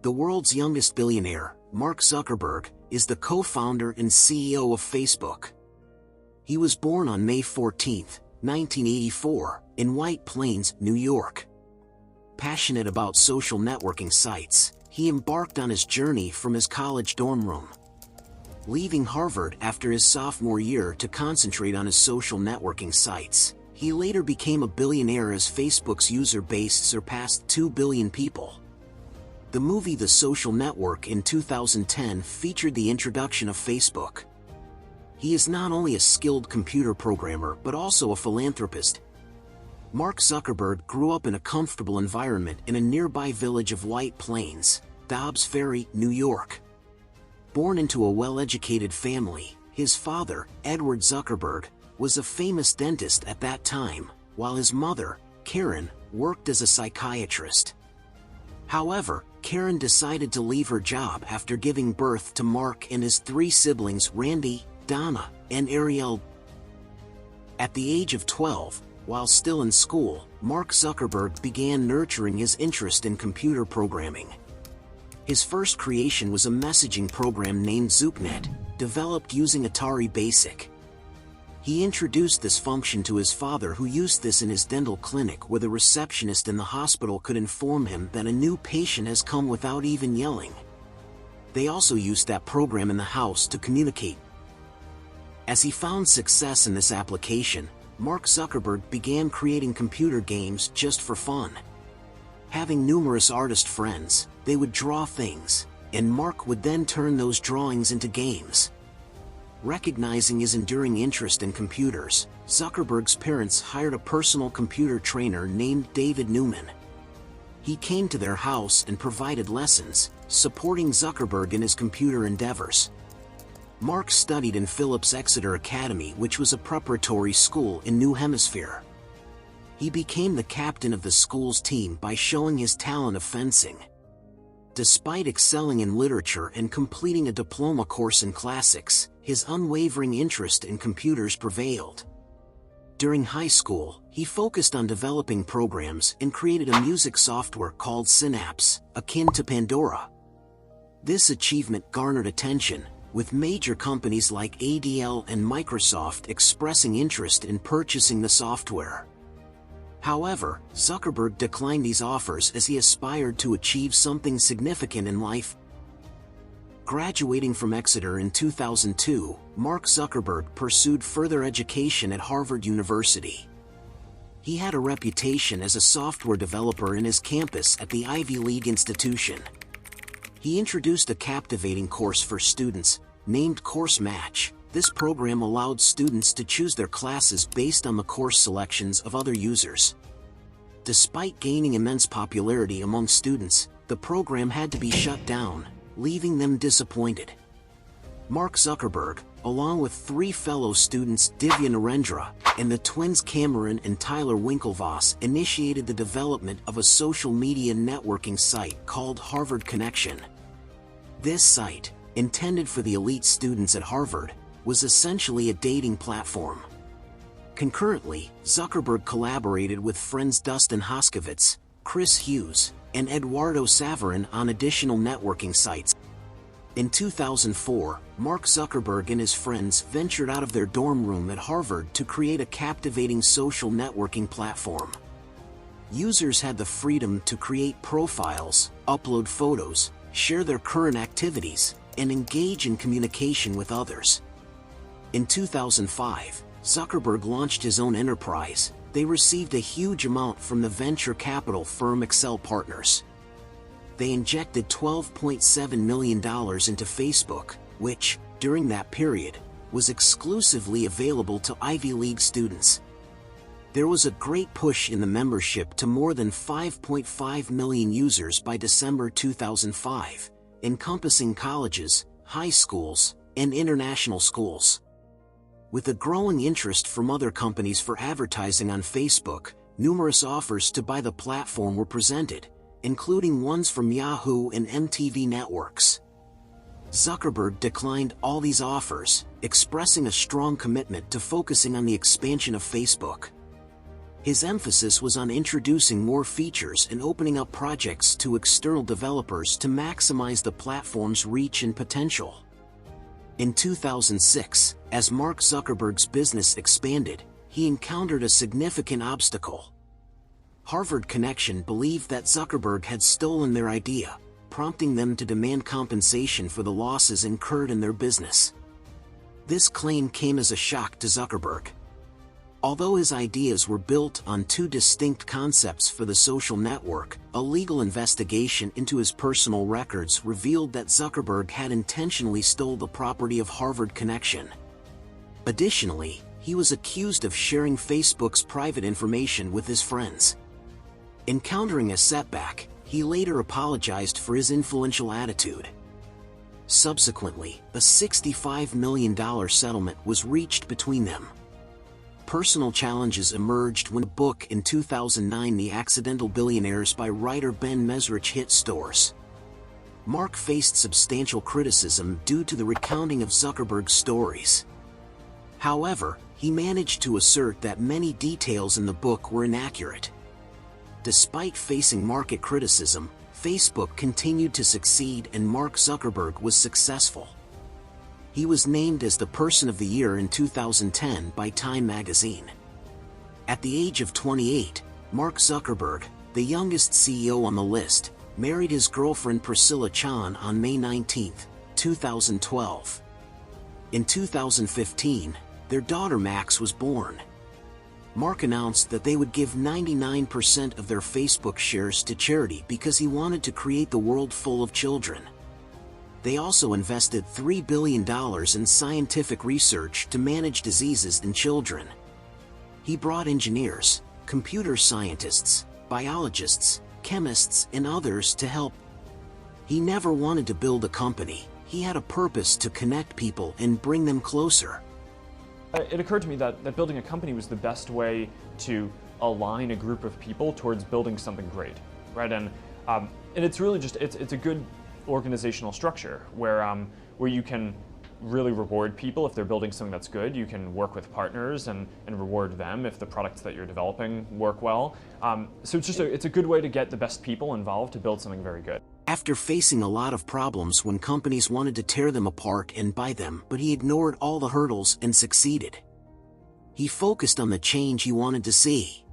The world's youngest billionaire, Mark Zuckerberg, is the co-founder and CEO of Facebook. He was born on May 14, 1984, in White Plains, New York. Passionate about social networking sites, he embarked on his journey from his college dorm room. Leaving Harvard after his sophomore year to concentrate on his social networking sites, he later became a billionaire as Facebook's user base surpassed 2 billion people. The movie The Social Network in 2010 featured the introduction of Facebook. He is not only a skilled computer programmer but also a philanthropist. Mark Zuckerberg grew up in a comfortable environment in a nearby village of White Plains, Dobbs Ferry, New York. Born into a well-educated family, his father, Edward Zuckerberg, was a famous dentist at that time, while his mother, Karen, worked as a psychiatrist. However, Karen decided to leave her job after giving birth to Mark and his 3 siblings Randy, Donna, and Ariel. At the age of 12, while still in school, Mark Zuckerberg began nurturing his interest in computer programming. His first creation was a messaging program named ZuckNet, developed using Atari Basic. He introduced this function to his father, who used this in his dental clinic, where the receptionist in the hospital could inform him that a new patient has come without even yelling. They also used that program in the house to communicate. As he found success in this application, Mark Zuckerberg began creating computer games just for fun. Having numerous artist friends, they would draw things, and Mark would then turn those drawings into games. Recognizing his enduring interest in computers, Zuckerberg's parents hired a personal computer trainer named David Newman. He came to their house and provided lessons, supporting Zuckerberg in his computer endeavors. Mark studied in Phillips Exeter Academy, which was a preparatory school in New Hampshire. He became the captain of the school's team by showing his talent of fencing. Despite excelling in literature and completing a diploma course in classics, his unwavering interest in computers prevailed. During high school, he focused on developing programs and created a music software called Synapse, akin to Pandora. This achievement garnered attention, with major companies like ADL and Microsoft expressing interest in purchasing the software. However, Zuckerberg declined these offers as he aspired to achieve something significant in life. Graduating from Exeter in 2002, Mark Zuckerberg pursued further education at Harvard University. He had a reputation as a software developer in his campus at the Ivy League institution. He introduced a captivating course for students, named Course Match. This program allowed students to choose their classes based on the course selections of other users. Despite gaining immense popularity among students, the program had to be shut down, leaving them disappointed. Mark Zuckerberg, along with 3 fellow students Divya Narendra, and the twins Cameron and Tyler Winklevoss, initiated the development of a social media networking site called Harvard Connection. This site, intended for the elite students at Harvard, was essentially a dating platform. Concurrently, Zuckerberg collaborated with friends Dustin Hoskovitz, Chris Hughes, and Eduardo Saverin on additional networking sites. In 2004, Mark Zuckerberg and his friends ventured out of their dorm room at Harvard to create a captivating social networking platform. Users had the freedom to create profiles, upload photos, share their current activities, and engage in communication with others. In 2005, Zuckerberg launched his own enterprise. They received a huge amount from the venture capital firm Accel Partners. They injected $12.7 million into Facebook, which, during that period, was exclusively available to Ivy League students. There was a great push in the membership to more than 5.5 million users by December 2005, encompassing colleges, high schools, and international schools. With a growing interest from other companies for advertising on Facebook, numerous offers to buy the platform were presented, including ones from Yahoo and MTV Networks. Zuckerberg declined all these offers, expressing a strong commitment to focusing on the expansion of Facebook. His emphasis was on introducing more features and opening up projects to external developers to maximize the platform's reach and potential. In 2006, as Mark Zuckerberg's business expanded, he encountered a significant obstacle. Harvard Connection believed that Zuckerberg had stolen their idea, prompting them to demand compensation for the losses incurred in their business. This claim came as a shock to Zuckerberg. Although his ideas were built on two distinct concepts for the social network, a legal investigation into his personal records revealed that Zuckerberg had intentionally stolen the property of Harvard Connection. Additionally, he was accused of sharing Facebook's private information with his friends. Encountering a setback, he later apologized for his influential attitude. Subsequently, a $65 million settlement was reached between them. Personal challenges emerged when a book in 2009, The Accidental Billionaires by writer Ben Mesrich, hit stores. Mark faced substantial criticism due to the recounting of Zuckerberg's stories. However, he managed to assert that many details in the book were inaccurate. Despite facing market criticism, Facebook continued to succeed and Mark Zuckerberg was successful. He was named as the Person of the Year in 2010 by Time magazine. At the age of 28, Mark Zuckerberg, the youngest CEO on the list, married his girlfriend Priscilla Chan on May 19, 2012. In 2015, their daughter Max was born. Mark announced that they would give 99% of their Facebook shares to charity because he wanted to create the world full of children. They also invested $3 billion in scientific research to manage diseases in children. He brought engineers, computer scientists, biologists, chemists, and others to help. He never wanted to build a company. He had a purpose to connect people and bring them closer. It occurred to me that building a company was the best way to align a group of people towards building something great, right? And it's really just, it's a good organizational structure where you can really reward people if they're building something that's good. You can work with partners and reward them if the products that you're developing work well. So it's a good way to get the best people involved to build something very good. After facing a lot of problems when companies wanted to tear them apart and buy them, but he ignored all the hurdles and succeeded. He focused on the change he wanted to see.